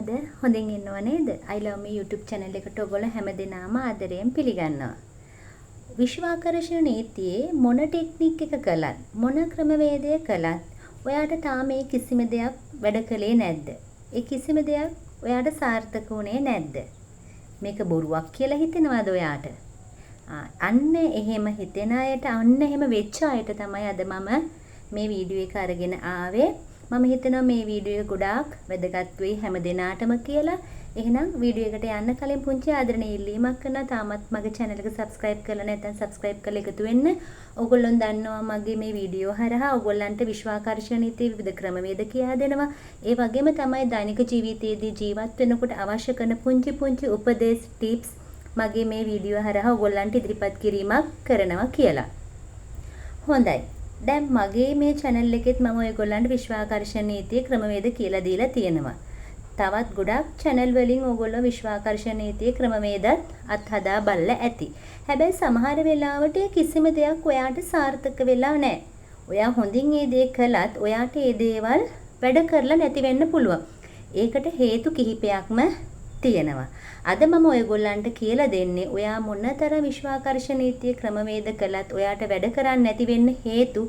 ඉන්නවද? හොඳින් ඉන්නව නේද? I love me YouTube channel එකට ඔයගොල්ලෝ හැමදෙනාම ආදරයෙන් පිළිගන්නවා. විශ්වාකර්ෂණ නීතියේ මොන ටෙක්නික් එක කළත්, මොන ක්‍රමවේදය කළත් ඔයාට තාම මේ කිසිම දෙයක් වැඩ කළේ නැද්ද? ඒ කිසිම දෙයක් ඔයාට සාර්ථක වුණේ නැද්ද? මේක බොරුවක් කියලා හිතෙනවද ඔයාට? අන්න එහෙම හිතෙන අයට, අන්න එහෙම වෙච්ච අයට තමයි අද මම මේ වීඩියෝ එක අරගෙන ආවේ. මම හිතනවා මේ වීඩියෝ එක ගොඩාක් වැදගත් වෙයි හැම දිනාටම කියලා. එහෙනම් වීඩියෝ එකට යන්න කලින් පුංචි ආදරණීය ඉල්ලීමක් කරනවා. තාමත් මගේ channel එක subscribe කරලා නැත්නම් subscribe කරලා එකතු වෙන්න. ඕගොල්ලෝ දන්නවා මගේ මේ වීඩියෝ හරහා ඕගොල්ලන්ට විශ්වාකර්ෂණ නීති විවිධ ක්‍රමවේද කියා දෙනවා. ඒ වගේම තමයි දෛනික ජීවිතයේදී ජීවත් වෙනකොට අවශ්‍ය කරන පුංචි උපදේශ tips මගේ මේ වීඩියෝ හරහා ඕගොල්ලන්ට ඉදිරිපත් කිරීමක් කරනවා කියලා. හොඳයි. දැන් මගේ මේ channel එකෙත් මම ඔයගොල්ලන්ට විශ්වාකර්ෂණ නීතියේ ක්‍රමවේද කියලා දීලා තියෙනවා. තවත් ගොඩක් channel වලින් ඕගොල්ලෝ විශ්වාකර්ෂණ නීතියේ ක්‍රමවේදත් අත්හදා බලලා ඇති. හැබැයි සමහර වෙලාවට කිසිම දෙයක් ඔයාට සාර්ථක වෙලා නැහැ. ඔයා හොඳින් මේ දේ කළත් ඔයාට මේ දේවල් වැඩ කරලා නැති වෙන්න පුළුවන්. ඒකට හේතු කිහිපයක්ම තියෙනවා. අද මම ඔයගොල්ලන්ට කියලා දෙන්නේ ඔයා මොනතරම් විශ්වාකර්ෂණ නීතියේ ක්‍රමවේද කළත් ඔයාට වැඩ කරන්නේ නැති වෙන්න හේතු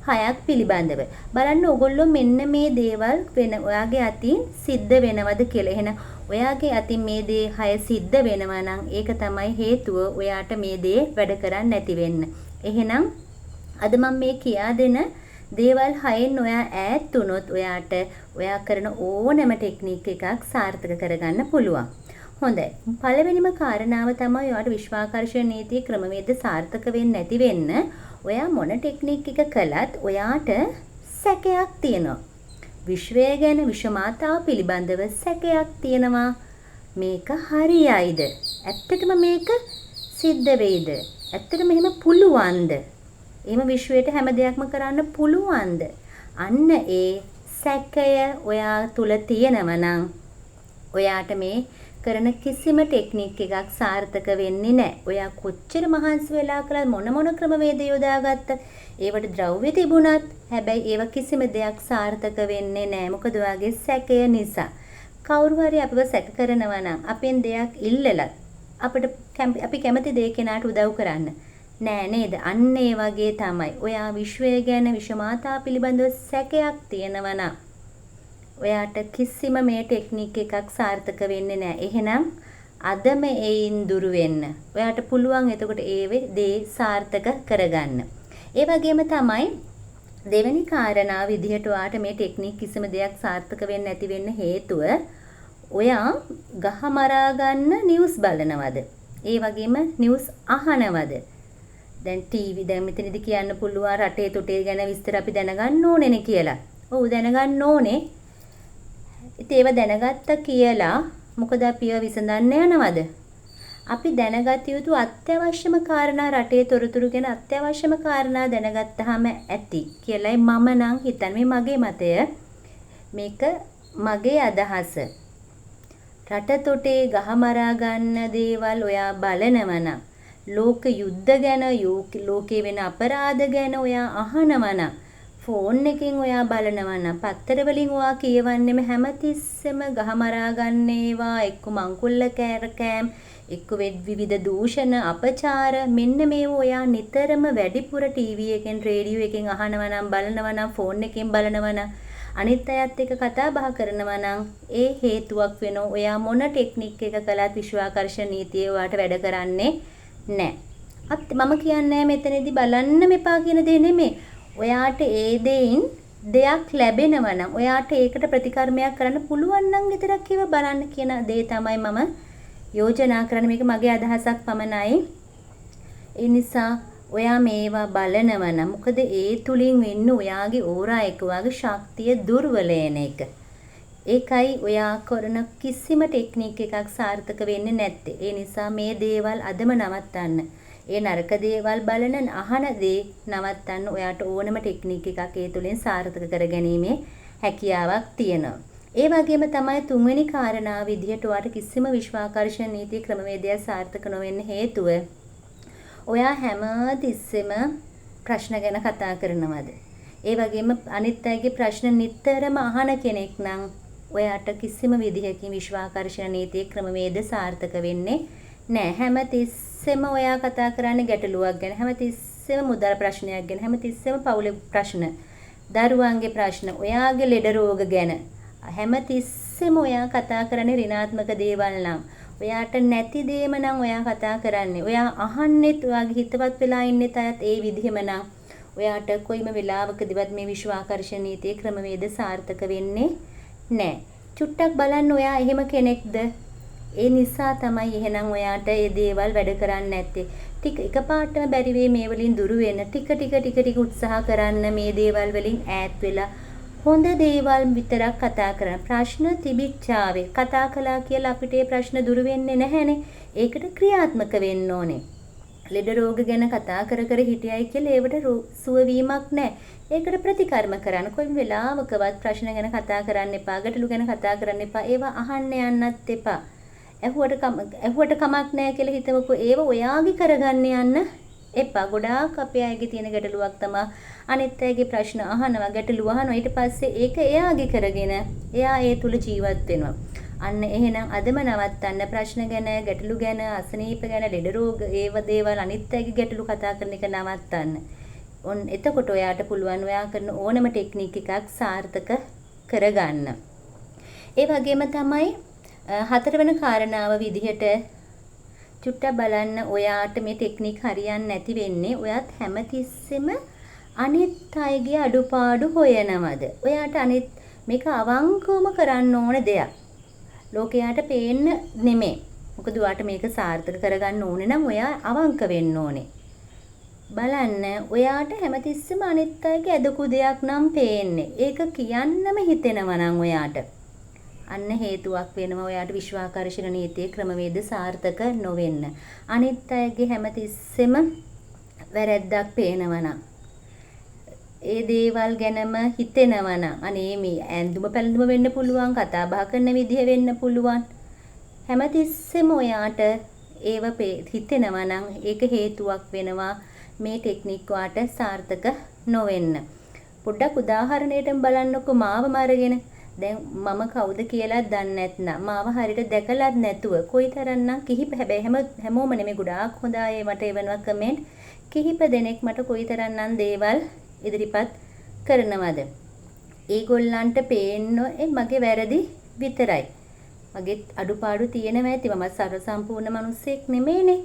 6ක් පිළිබඳව. බලන්න ඕගොල්ලෝ මෙන්න මේ දේවල් වෙන ඔයාගේ අතින් සිද්ධ වෙනවද කියලා. එහෙනම් ඔයාගේ අතින් මේ දේ 6 සිද්ධ වෙනවා නම් ඒක තමයි හේතුව ඔයාට මේ දේ වැඩ කරන්නේ නැති වෙන්න. එහෙනම් අද මම මේ කියා දෙන දේවල් 6න් ඔයා ඈත් වුණොත් ඔයාට ඔයා කරන ඕනෑම ටෙක්නික් එකක් සාර්ථක කරගන්න පුළුවන්. හොඳයි. පළවෙනිම කාරණාව තමයි ඔයාට විශ්වාකර්ෂණ නීතියේ ක්‍රමවේද සාර්ථක වෙන්නේ නැති වෙන්න ඔයා මොන ටෙක්නික් එක කළත් ඔයාට සැකයක් තියෙනවා. විශ්වය ගැන විශ්වමාතාව පිළිබඳව සැකයක් තියෙනවා. මේක හරියයිද? ඇත්තටම මේක සිද්ධ වෙයිද? ඇත්තටම එහෙම පුළුවන්ද? එහෙම විශ්වයට හැම දෙයක්ම කරන්න පුළුවන්ද? අන්න ඒ සැකය ඔයා තුල තියෙනවා නම් ඔයාට මේ කරන කිසිම ටෙක්නික් එකක් සාර්ථක වෙන්නේ නැහැ. ඔයා කොච්චර මහන්සි වෙලා කළත් මොන ක්‍රමවේද යොදාගත්ත ඒවට ද්‍රව්‍ය තිබුණත් හැබැයි ඒව කිසිම දෙයක් සාර්ථක වෙන්නේ නැහැ. මොකද ඔයාගේ සැකය නිසා. කවුරු හරි අපිව සැක කරනවා නම් අපෙන් දෙයක් ඉල්ලලත් අපි කැමති දේ කෙනාට උදව් කරන්න නෑ නේද? අන්න ඒ වගේ තමයි. ඔයා විශ්වය ගැන විශ්වමාතා පිළිබඳව සැකයක් තියෙනවා නම් ඔයාට කිසිම මේ ටෙක්නික් එකක් සාර්ථක වෙන්නේ නැහැ. එහෙනම් අදම ඒයින් දුරු වෙන්න. ඔයාට පුළුවන් එතකොට ඒ දේ සාර්ථක කරගන්න. ඒ වගේම තමයි දෙවෙනි කාරණා විදිහට ඔයාට මේ ටෙක්නික් කිසිම දෙයක් සාර්ථක වෙන්නේ නැති වෙන්න හේතුව ඔයා ගහමරා ගන්න නිවුස් බලනවද? ඒ වගේම නිවුස් අහනවද? දැන් ටීවී දැන් මෙතනදී කියන්න පුළුවන් රටේ තොටේ ගැන විස්තර අපි දැනගන්න ඕනේනේ කියලා. ඔව් දැනගන්න ඕනේ. ඉතින් ඒව දැනගත්තා කියලා මොකද අපි ඒව විසඳන්න යනවද? අපි දැනගත යුතු අත්‍යවශ්‍යම කාරණා රටේ තොරතුරු ගැන අත්‍යවශ්‍යම කාරණා දැනගත්තාම ඇති කියලායි මම නම් හිතන්නේ. මේ මගේ මතය. මේක මගේ අදහස. රට තොටේ ගහමරා ගන්න දේවල් ඔයා බලනවා නම් ලෝක යුද්ධ ගැන ලෝකේ වෙන අපරාධ ගැන ඔයා අහනවා නම් ෆෝන් එකෙන් ඔයා බලනවා නම් පත්තර වලින් ඔයා කියවන්නෙම හැමතිස්සෙම ගහමරා ගන්න ඒවා එක්ක මංකුල්ල කෑම එක්ක විවිධ දූෂණ අපචාර මෙන්න මේව ඔයා නිතරම වැඩිපුර ටීවී එකෙන් රේඩියෝ එකෙන් අහනවා නම් බලනවා නම් ෆෝන් එකෙන් බලනවා නම් අනිත් අයත් එක්ක කතා බහ කරනවා නම් ඒ හේතුවක් වෙනවා. ඔයා මොන ටෙක්නික් එක කළත් විශ්වාකර්ෂණ නීතිය ඔයාට වැඩ කරන්නේ නැහැ. මම කියන්නේ මෙතනදී බලන්න මෙපා කියන දේ නෙමෙයි. ඔයාට ඒ දෙයින් දෙයක් ලැබෙනවා නම් ඔයාට ඒකට ප්‍රතිකර්මයක් කරන්න පුළුවන් නම් විතරක් ඒව බලන්න කියන දේ තමයි මම යෝජනා කරන්නේ. මේක මගේ අදහසක් පමණයි. ඒ නිසා ඔයා මේවා බලනවා නම් මොකද ඒ තුලින් වෙන්නේ ඔයාගේ ඕරා එක ඔයාගේ ශක්තිය දුර්වල වෙන එක. ඒකයි ඔයා කරන කිසිම ටෙක්නික් එකක් සාර්ථක වෙන්නේ නැත්තේ. ඒ නිසා මේ දේවල් අදම නවත්තන්න. ඒ නරක දේවල් බලන අහන දේ නවත්තන්න ඔයාට ඕනම ටෙක්නික් එකක් ඒ තුලින් සාර්ථක කරගැනීමේ හැකියාවක් තියෙනවා. ඒ වගේම තමයි තුන්වෙනි කාරණාව විදිහට ඔයාට කිසිම විශ්වාකර්ෂණ නීති ක්‍රමවේදයක් සාර්ථක නොවෙන්න හේතුව ඔයා හැම තිස්සෙම ප්‍රශ්න ගැන කතා කරනවද? ඒ වගේම අනිත් අයගේ ප්‍රශ්න නිතරම අහන කෙනෙක් නම් ඔයාට කිසිම විදිහකින් විශ්වාකර්ෂණ නීතියේ ක්‍රමවේද සාර්ථක වෙන්නේ නැහැ. හැමතිස්සෙම ඔයා කතා කරන්නේ ගැටලුවක් ගැන. හැමතිස්සෙම මුදල් ප්‍රශ්නයක් ගැන. හැමතිස්සෙම පවුලේ ප්‍රශ්න, දරුවන්ගේ ප්‍රශ්න, ඔයාගේ ලෙඩ රෝග ගැන. හැමතිස්සෙම ඔයා කතා කරන්නේ ඍණාත්මක දේවල් නම්. ඔයාට නැති දේම නම් ඔයා කතා කරන්නේ. ඔයා අහන්නෙත් ඔයාගේ හිතවත් වෙලා ඉන්නෙත් අයත් ඒ විදිහම නම් ඔයාට කොයිම වෙලාවකදීවත් මේ විශ්වාකර්ෂණ නීතියේ ක්‍රමවේද සාර්ථක වෙන්නේ නැහැ. චුට්ටක් බලන්න ඔයා එහෙම කෙනෙක්ද? ඒ නිසා තමයි එහෙනම් ඔයාට මේ දේවල් වැඩ කරන්නේ නැත්තේ. ටික එකපාරටම බැරි වෙයි මේ වලින් දුරු වෙන්න. ටික උත්සාහ කරන්න මේ දේවල් වලින් ඈත් වෙලා හොඳ දේවල් විතරක් කතා කරන්න. ප්‍රශ්න තිබිච්චාවේ කතා කළා කියලා අපිට ඒ ප්‍රශ්න දුරු වෙන්නේ නැහැනේ. ඒකට ක්‍රියාත්මක වෙන්න ඕනේ. ලෙඩ රෝග ගැන කතා කර හිටියයි කියලා ඒවට සුව වීමක් නැහැ. ඒකට ප්‍රතිකර්ම කරන්න. කොයි වෙලාවකවත් ප්‍රශ්න ගැන කතා කරන්න එපා. ගැටලු ගැන කතා කරන්න එපා. ඒවා අහන්න යන්නත් එපා. ඇහුවට කමක් නැහැ කියලා හිතමුකෝ. ඒව ඔයාගේ කරගන්න යන්න එපා. ගොඩාක් අපේ අයගේ තියෙන ගැටලුවක් තමයි අනිත් අයගේ ප්‍රශ්න අහනවා, ගැටලු අහනවා. ඊට පස්සේ ඒක එයාගේ කරගෙන එයා ඒ තුල ජීවත් වෙනවා. අන්න එහෙනම් අදම නවත්තන්න. ප්‍රශ්න ගැන, ගැටලු ගැන, අසනීප ගැන, ලෙඩ රෝග ඒව දේවල් අනිත් අයගේ ගැටලු කතා කරන එක නවත්තන්න. එතකොට ඔයාට පුළුවන් ඔයා කරන ඕනම ටෙක්නික් එකක් සාර්ථක කරගන්න. ඒ වගේම තමයි හතරවෙනි කාරණාව විදිහට චුට්ටක් බලන්න ඔයාට මේ ටෙක්නික් හරියන්නේ නැති වෙන්නේ ඔයත් හැමතිස්සෙම අනිත් අයගේ අඩුපාඩු හොයනවද? ඔයාට අනිත් මේක අවංකවම කරන්න ඕන දෙයක්. ලෝකයට පේන්න නෙමෙයි. මොකද ඔයාට මේක සාර්ථක කරගන්න ඕනේ නම් ඔයා අවංක වෙන්න ඕනේ. බලන්න ඔයාට හැමතිස්සෙම අනිත් අයගේ ඇදකු දෙයක් නම් පේන්නේ. ඒක කියන්නම හිතෙනවා නම් ඔයාට අන්න හේතුවක් වෙනවා ඔයාට විශ්වාකර්ෂණ නීතියේ ක්‍රමවේද සාර්ථක නොවෙන්න. අනිත් අයගේ හැමතිස්සෙම වැරැද්දක් පේනවා නම් ඒ දේවල් ගැනම හිතෙනවා නම් අනේ මේ ඇඳුම පැළඳුම වෙන්න පුළුවන්, කතා බහ කරන විදිහ වෙන්න පුළුවන්. හැමතිස්සෙම ඔයාට ඒව හිතෙනවා නම් ඒක හේතුවක් වෙනවා මේ ටෙක්නික් වාට සාර්ථක නොවෙන්න. පොඩ්ඩක් උදාහරණයකට බලන්නකො මාව අරගෙන. දැන් මම කවුද කියලා දන්නේ නැත්නම් මාව හරියට දැකලත් නැතුව කොයිතරම්නම් හැබැයි හැමෝම නෙමෙයි ගොඩාක් හොඳ අය මට එවනවා කමෙන්ට් කිහිප දෙනෙක් මට කොයිතරම්නම් දේවල් ඉදිරිපත් කරනවද? ඒගොල්ලන්ට පේන්නේ මගේ වැරදි විතරයි. මගේ අඩුපාඩු තියෙනවා ඇති. මම සර්ව සම්පූර්ණ මිනිස්සෙක් නෙමෙයිනේ.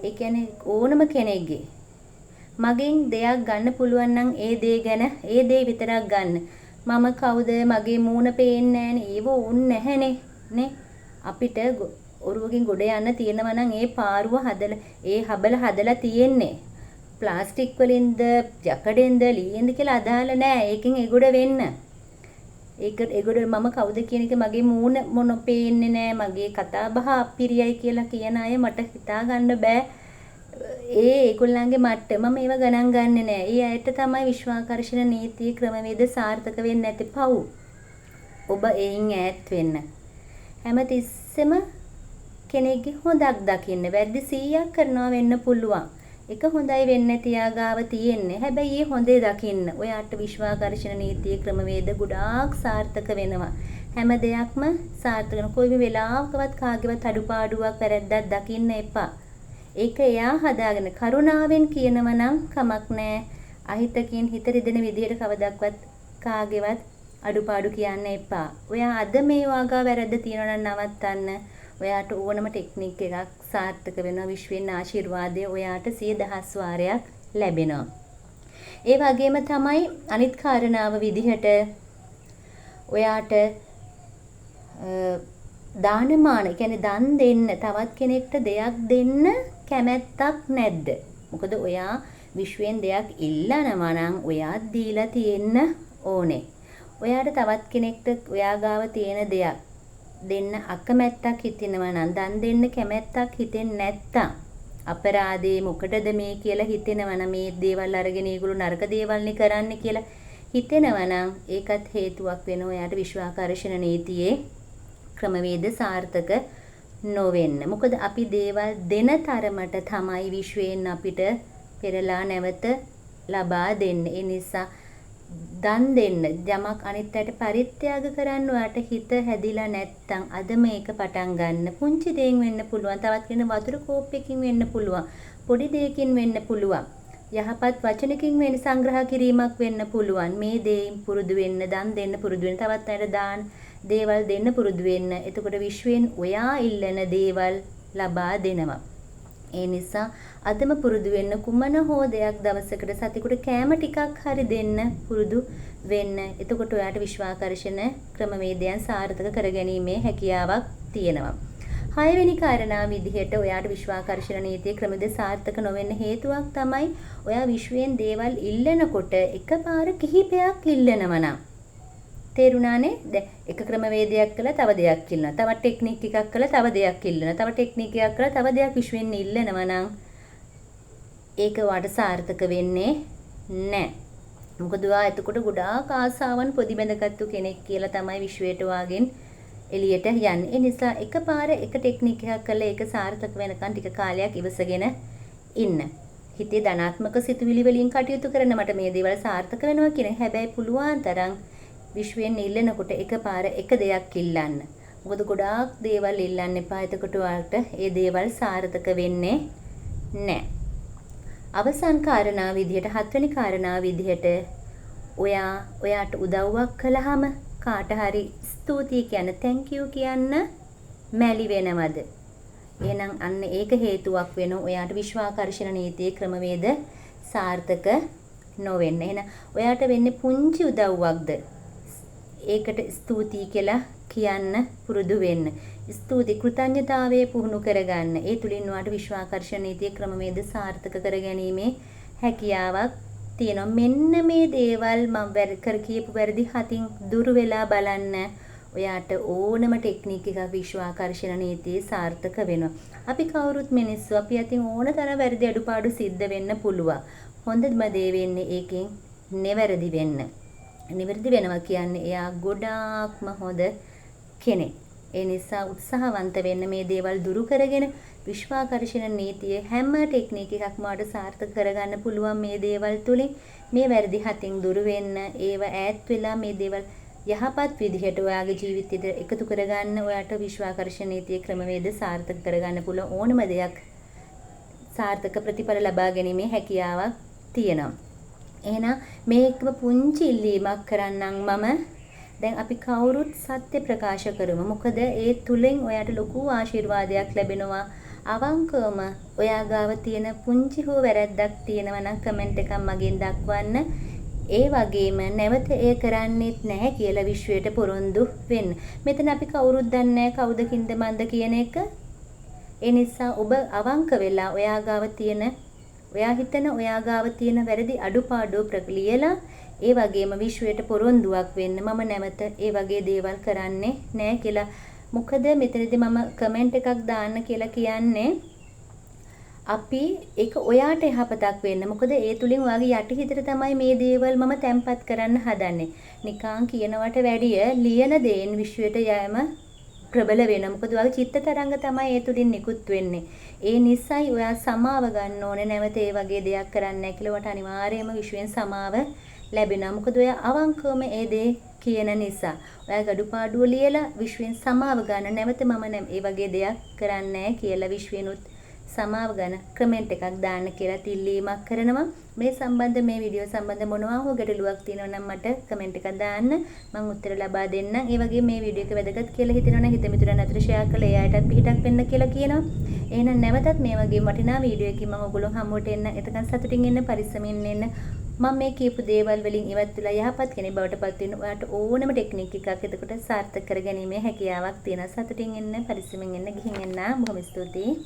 ඒ කියන්නේ ඕනම කෙනෙක්ගේ මගෙන් දෙයක් ගන්න පුළුවන් නම් ඒ දේ ගැන ඒ දේ විතරක් ගන්න. මම කවුද? මගේ මූණ පේන්නේ නැහනේ. ඒව ඕන් නැහනේ නේ. අපිට ඔරුවකින් ගොඩ යන්න තියෙනවා නම් ඒ පාරුව හදලා ඒ හබල හදලා තියෙන්නේ. ප්ලාස්ටික් වලින්ද ජකඩෙන්ද ලීයෙන්ද කියලා අදාළ නැහැ. ඒකෙන් එගොඩ වෙන්න. එගොඩ මම කවුද කියන එක මගේ මූණ මොන පේන්නේ නැහැ. මගේ කතා බහ අපිරියයි කියලා කියන අය මට හිතා ගන්න බෑ. ඒගොල්ලන්ගේ මට්ටම මේව ගණන් ගන්නෙ නැහැ. ඒ අයට තමයි විශ්වාකර්ෂණ නීතිය ක්‍රමවේද සාර්ථක වෙන්නේ නැති පව්. ඔබ එයින් ඈත් වෙන්න. හැමතිස්සෙම කෙනෙක්ගේ හොඳක් දකින්න. වැරදි 100ක් කරනවා වෙන්න පුළුවන්. එක හොඳයි වෙන්නේ තියාගාව තියෙන්නේ. හැබැයි ඒ හොඳේ දකින්න. ඔයාට විශ්වාකර්ෂණ නීතියේ ක්‍රමවේද ගොඩාක් සාර්ථක වෙනවා. හැම දෙයක්ම සාර්ථක වෙන කොයි වෙලාවකවත් කාගේවත් අඩුපාඩුවක් වැරද්දක් දකින්න එපා. ඒක එයා හදාගෙන කරුණාවෙන් කියනව නම් කමක් නැහැ. අහිතකින් හිත රිදෙන විදිහට කවදක්වත් කාගේවත් අඩුපාඩු කියන්න එපා. ඔයා අද මේ වාගා වැරද්ද තියනවා නම් නවත්තන්න. ඔයාට ඕනම ටෙක්නික් එකක් සාර්ථක වෙනවා. විශ්වෙන් ආශිර්වාදය ඔයාට 100,000 වාරයක් ලැබෙනවා. ඒ වගේම තමයි අනිත් කාරණාව විදිහට ඔයාට දානමාන කියන්නේ දන් දෙන්න තවත් කෙනෙක්ට දෙයක් දෙන්න කැමැත්තක් නැද්ද? මොකද ඔයා විශ්වෙන් දෙයක් ඉල්ලනවා නම් ඔයා දීලා තියෙන්න ඕනේ. ඔයාට තවත් කෙනෙක්ට ඔයා ගාව තියෙන දෙයක් දෙන්න අකමැත්තක් හිතෙනවා නම් දන් දෙන්න කැමැත්තක් හිතෙන්නේ නැත්තම් අපරාධේ මොකටද මේ කියලා හිතෙනවා නම් මේ දේවල් අරගෙන ඒගොල්ලෝ නරක දේවල්නේ කරන්නේ කියලා හිතෙනවා නම් ඒකත් හේතුවක් වෙනවා ඔයාට විශ්වාකර්ෂණ නීතියේ ක්‍රමවේද සාර්ථක නොවෙන්න. මොකද අපි දේවල් දෙන තරමට තමයි විශ්වයෙන් අපිට පෙරලා නැවත ලබා දෙන්නේ. ඒ නිසා දන් දෙන්න යමක් අනිත් අයට පරිත්‍යාග කරන්න ඔයාට හිත හැදිලා නැත්තම් අද මේක පටන් ගන්න. පුංචි දෙයක් වෙන්න පුළුවන්. තවත් කියන වතුර කෝප්පයකින් වෙන්න පුළුවන්. පොඩි දෙයකින් වෙන්න පුළුවන්. යහපත් වචනකින් වෙන සංග්‍රහ කිරීමක් වෙන්න පුළුවන්. මේ දේයින් පුරුදු වෙන්න, දන් දෙන්න පුරුදු වෙන්න, තවත් අයට දාන දේවල් දෙන්න පුරුදු වෙන්න. එතකොට විශ්වයෙන් ඔයා ඉල්ලන දේවල් ලබා දෙනවා. ඒ නිසා අදම පුරුදු වෙන්න කුමන හෝ දෙයක් දවසකට සතියකට කෑම ටිකක් හරි දෙන්න පුරුදු වෙන්න. එතකොට ඔයාට විශ්වාකර්ෂණ ක්‍රමවේදයන් සාර්ථක කරගැනීමේ හැකියාවක් තියෙනවා. 6 වෙනි කාරණාව විදිහට ඔයාට විශ්වාකර්ෂණ නීතියේ ක්‍රමද සාර්ථක නොවෙන්න හේතුවක් තමයි ඔයා විශ්වයෙන් දේවල් ඉල්ලනකොට එකපාර කිහිපයක් ඉල්ලනවා නම්. තේරුණානේ? දැන් එක ක්‍රමවේදයක් කළා තව දෙයක් ඉල්ලනවා. තව ටෙක්නික් එකක් කළා තව දෙයක් ඉල්ලනවා. තව ටෙක්නික් එකක් කළා තව දෙයක් විශ්වෙන් ඉල්ලනවා නම් ඒක වට සාර්ථක වෙන්නේ නැහැ. මොකද ඔයා එතකොට ගොඩාක් ආසාවන් පොදි බැඳගත්තු කෙනෙක් කියලා තමයි විශ්වයට වාගෙන් එළියට යන්නේ. ඒ නිසා එකපාර එක ටෙක්නික් එකක් කළා ඒක සාර්ථක වෙනකන් ටික කාලයක් ඉවසගෙන ඉන්න. හිතේ ධනාත්මක සිතුවිලි වලින් කටයුතු කරන මට මේ දේවල් සාර්ථක වෙනවා කියන හැබැයි පුළුවන් තරම් විශ්වයෙන් ඉල්ලනකොට එකපාර එක දෙයක් ඉල්ලන්න. මොකද ගොඩාක් දේවල් ඉල්ලන්න එපා. එතකොට ඔයාලට ඒ දේවල් සාර්ථක වෙන්නේ නැහැ. අවසන් කාරණාව විදිහට 7 වෙනි කාරණාව විදිහට ඔයාට උදව්වක් කළාම කාට හරි ස්තුතියි කියන්න thank you කියන්න මැලි වෙනවද? එහෙනම් අන්න ඒක හේතුවක් වෙනවා ඔයාට විශ්වාකර්ෂණ නීතියේ ක්‍රමවේද සාර්ථක නොවෙන්න. එහෙනම් ඔයාට වෙන්නේ පුංචි උදව්වක්ද? ඒකට ස්තුතියි කියලා කියන්න පුරුදු වෙන්න. ස්තුති කෘතඥතාවයේ පුහුණු කරගන්න. ඒ තුලින් ඔයාට විශ්වාකර්ෂණ නීතියේ ක්‍රමවේද සාර්ථක කරගැනීමේ හැකියාවක් තියෙනවා. මෙන්න මේ දේවල් මම කර කියපු වැරදි හතින් දුරු වෙලා බලන්න. ඔයාට ඕනම ටෙක්නික් එකක් විශ්වාකර්ෂණ නීතියේ සාර්ථක වෙනවා. අපි කවුරුත් මිනිස්සු. අපි අතින් ඕන තරම් වැරදි අඩුපාඩු සිද්ධ වෙන්න පුළුවන්. හොඳම දේ වෙන්නේ ඒකෙන් නිවැරදි වෙන්න. නිවැරදි වෙනවා කියන්නේ එයා ගොඩාක්ම හොඳ කෙනෙක්. ඒ නිසා උත්සාහවන්ත වෙන්න මේ දේවල් දුරු කරගෙන විශ්වාකර්ෂණ නීතියේ හැම ටෙක්නික් එකක්ම වඩා සාර්ථක කරගන්න පුළුවන් මේ දේවල් තුලින් මේ වැරදි හතින් දුරු වෙන්න ඒව ඈත් වෙලා මේ දේවල් යහපත් විදිහට ඔයාගේ ජීවිතයට එකතු කරගන්න ඔයාට විශ්වාකර්ෂණ නීතියේ ක්‍රමවේද සාර්ථක කරගන්න පුළුවන් ඕනම දෙයක් සාර්ථක ප්‍රතිඵල ලබා ගැනීමේ හැකියාවක් තියෙනවා. එහෙනම් මේකම පුංචි ඉල්ලීමක් කරන්නම් මම. දැන් අපි කවුරුත් සත්‍ය ප්‍රකාශ කරමු. මොකද ඒ තුලින් ඔයාට ලොකු ආශිර්වාදයක් ලැබෙනවා. අවංකවම ඔයා ගාව තියෙන පුංචි හෝ වැරැද්දක් තියෙනවා නම් කමෙන්ට් එකක් මගෙන් දක්වන්න. ඒ වගේම නැවත එය කරන්නේත් නැහැ කියලා විශ්වයට පොරොන්දු වෙන්න. මෙතන අපි කවුරුත් දන්නේ නැහැ කවුද කින්ද මන්ද කියන එක. ඒ නිසා ඔබ අවංක වෙලා ඔයා ගාව තියෙන ඔයා හිතන ඔයා ගාව තියෙන වැරදි අඩුපාඩු ප්‍රකලියලා ඒ වගේම විශ්වයට පොරොන්දුවක් වෙන්න මම නැවත ඒ වගේ දේවල් කරන්නේ නැහැ කියලා. මොකද මෙතනදී මම කමෙන්ට් එකක් දාන්න කියලා කියන්නේ අපි ඒක ඔයාට යහපතක් වෙන්න. මොකද ඒ තුලින් ඔයාගේ යටිහිතට තමයි මේ දේවල් මම තැම්පත් කරන්න හදන්නේ. නිකං කියනවට වැඩිය ලියන දේන් විශ්වයට යෑම ප්‍රබල වෙනවා. මොකද ඔයාගේ චිත්ත තරංග තමයි ඒ තුලින් නිකුත් වෙන්නේ. ඒ නිසායි ඔයා සමාව ගන්න ඕනේ. නැවත ඒ වගේ දෙයක් කරන්නේ නැහැ කියලා ඔයාට අනිවාර්යයෙන්ම විශ්වෙන් සමාව ලැබෙනවා. මොකද ඔයා අවංකවම ඒ දේ කියන නිසා. ඔයා ගඩුපාඩුව ලියලා විශ්වෙන් සමාව ගන්න. නැවත මම ඒ වගේ දෙයක් කරන්නේ නැහැ කියලා විශ්වෙනුත් සමාව ගන්න කමෙන්ට් එකක් දාන්න කියලා තිල්ලීමක් කරනවා. මේ සම්බන්ධ මේ වීඩියෝ සම්බන්ධ මොනවා හෝ ගැටලුවක් තියෙනවා නම් මට කමෙන්ට් එකක් දාන්න. මම උත්තර ලබා දෙන්නම්. ඒ වගේම මේ වීඩියෝ එක වැදගත් කියලා හිතෙනවා නම් හිත මිතුරන් අතර ෂෙයා කරලා ඒ අයටත් පිටක් වෙන්න කියලා කියනවා. එහෙනම් නැවතත් මේ වගේ වටිනා වීඩියෝ එකකින් මම ඔයගොල්ලෝ හමුවට එන්න. එතකන් සතුටින් ඉන්න, පරිස්සමින් ඉන්න. මම මේ කියපු දේවල් වලින් ඉවත් වෙලා යහපත් කෙනෙක් බවට පත් වෙන්න ඔයාට ඕනම ටෙක්නික් එකක් එතකොට සාර්ථක කරගැනීමේ හැකියාවක් තියෙනවා. සතුටින් ඉන්න, පරිස්සමින් ඉන්න, ගිහින් එන්න. බොහොම ස්තුතියි.